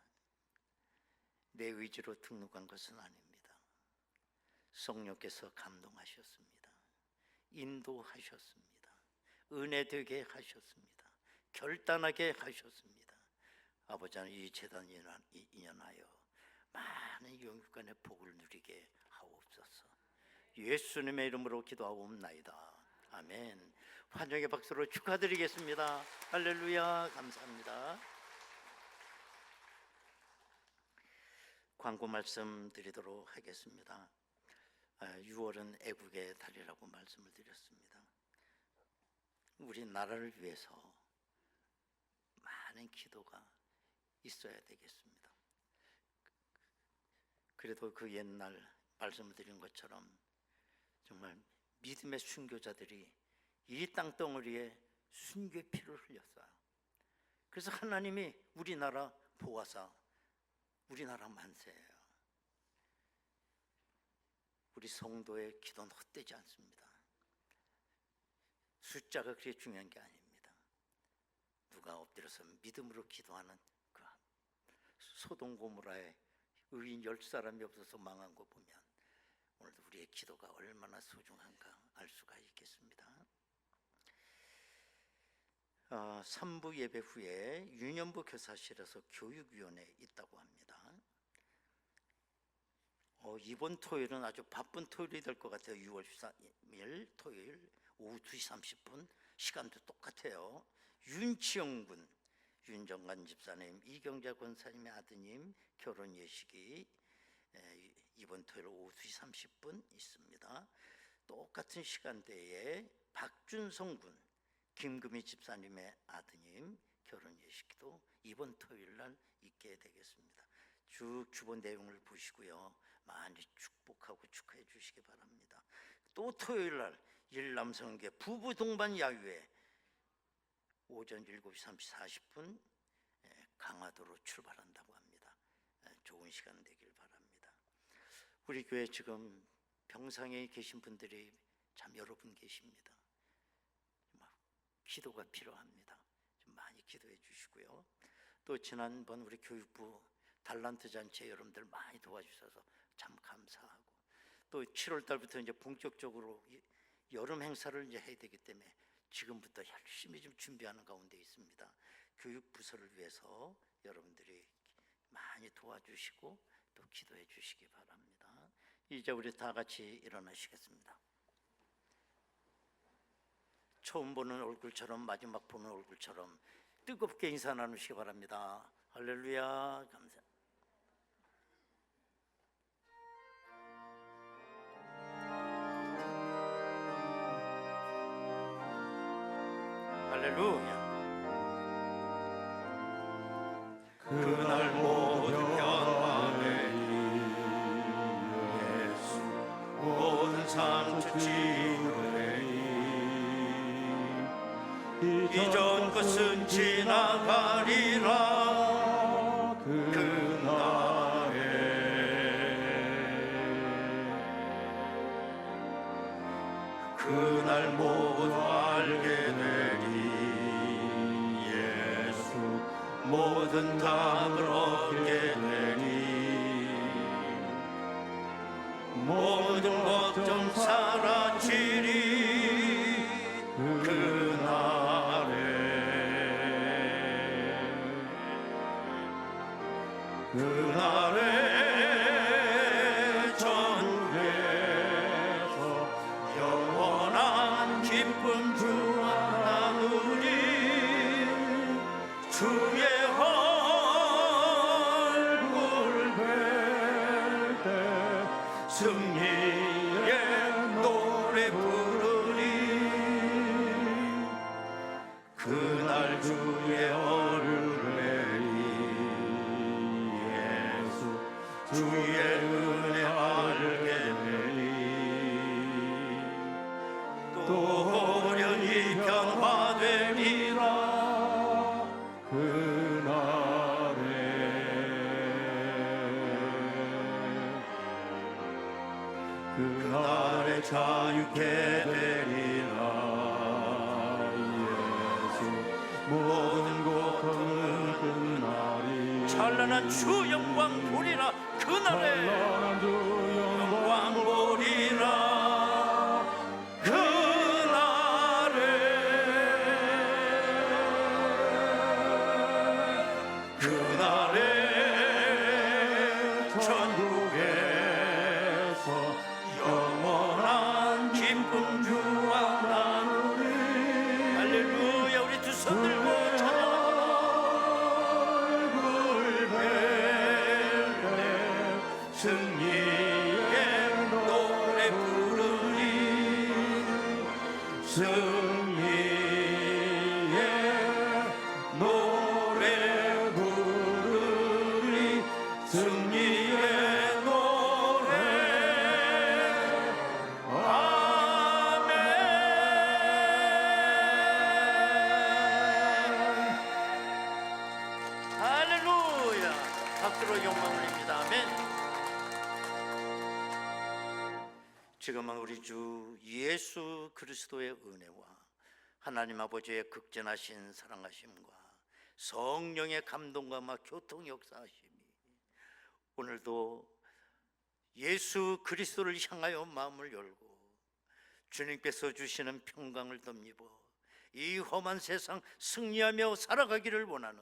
내 의지로 등록한 것은 아닙니다. 성령께서 감동하셨습니다. 인도하셨습니다. 은혜 되게 하셨습니다. 결단하게 하셨습니다. 아버지 하나님, 이 재단 인연하여 많은 영육간의 복을 누리게 하옵소서. 예수님의 이름으로 기도하옵나이다. 아멘. 환영의 박수로 축하드리겠습니다. 할렐루야. 감사합니다. 광고 말씀 드리도록 하겠습니다. 6월은 애국의 달이라고 말씀을 드렸습니다. 우리 나라를 위해서 많은 기도가 있어야 되겠습니다. 그래도 그 옛날 말씀을 드린 것처럼 정말 믿음의 순교자들이 이 땅덩어리에 순교의 피를 흘렸어요. 그래서 하나님이 우리나라 보아사, 우리나라 만세예요. 우리 성도의 기도는 헛되지 않습니다. 숫자가 그렇게 중요한 게 아닙니다. 누가 엎드려서 믿음으로 기도하는 그 소돔 고모라의 의인 10사람이 없어서 망한 거 보면 오늘도 우리의 기도가 얼마나 소중한가 알 수가 있겠습니다. 3부 예배 후에 유년부 교사실에서 교육위원회 있다고 합니다. 이번 토요일은 아주 바쁜 토요일이 될 것 같아요. 6월 13일 토요일 오후 2시 30분 시간도 똑같아요. 윤치영 군, 윤정관 집사님, 이경자 권사님의 아드님 결혼 예식이 이번 토요일 오후 2시 30분 있습니다. 똑같은 시간대에 박준성 군, 김금희 집사님의 아드님 결혼 예식도 이번 토요일 날 있게 되겠습니다. 쭉 주보 내용을 보시고요. 많이 축복하고 축하해 주시기 바랍니다. 또 토요일 날 일남성계 부부 동반 야유회 오전 7시 40분 강화도로 출발한다고 합니다. 좋은 시간 되길 바랍니다. 우리 교회 지금 병상에 계신 분들이 참 여러 분 계십니다. 기도가 필요합니다. 좀 많이 기도해 주시고요. 또 지난번 우리 교육부 달란트 잔치 여러분들 많이 도와주셔서 참 감사하고, 또 7월 달부터 이제 본격적으로 여름 행사를 이제 해야 되기 때문에 지금부터 열심히 좀 준비하는 가운데 있습니다. 교육 부서를 위해서 여러분들이 많이 도와주시고 또 기도해 주시기 바랍니다. 이제 우리 다 같이 일어나시겠습니다. 처음 보는 얼굴처럼 마지막 보는 얼굴처럼 뜨겁게 인사 나누시기 바랍니다. 할렐루야. 감사. 할렐루야. 그날 모든 평안에 예수 모든 상처 치유되니 이전 것은 지나가리라 그날에 그날 모두 알게 되리 예수 모든 답을 얻게 되니 모든 걱정 사라지리 그날에 전국에서 영원한 기쁨 주와 나누리 주의 얼굴 뵐 때 승리의 노래 부르리 그날 주의 얼굴 뵈리 주의 은혜 알게 되니 또 호련히 변화되리라 그날에 자유케 되리라 예수 모든 고통은 끝나리 찬란한 주 영광 보리라 그날에 찬란한 주 영광 보리라 그날에 천국에서 영원한 기쁨 주와 나누리 할렐루야. 우리 두 손 들고 찬양합니다. 얼굴 뵐때 승리의 노래 부르리 승리의 노래 부르리 승리의 노래 아멘 할렐루야. 박수로 영광 올립니다. 아멘. 지금은 우리 주 예수 그리스도의 은혜와 하나님 아버지의 극진하신 사랑하심과 성령의 감동과 교통 역사하심이 오늘도 예수 그리스도를 향하여 마음을 열고 주님께서 주시는 평강을 덧입어 이 험한 세상 승리하며 살아가기를 원하는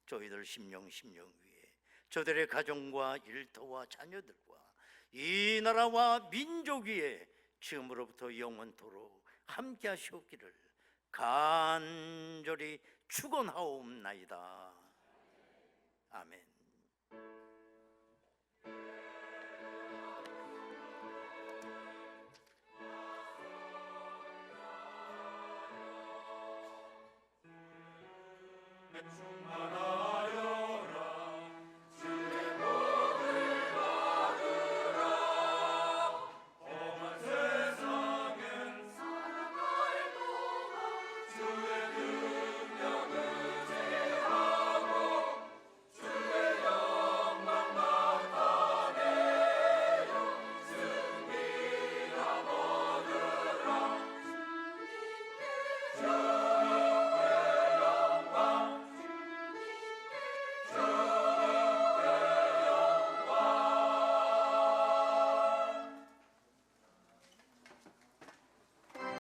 저희들 심령 위에 저들의 가정과 일터와 자녀들과 이 나라와 민족 위에 지금으로부터 영원토록 함께 하시옵기를 간절히 축원하옵나이다. 아멘. 충만한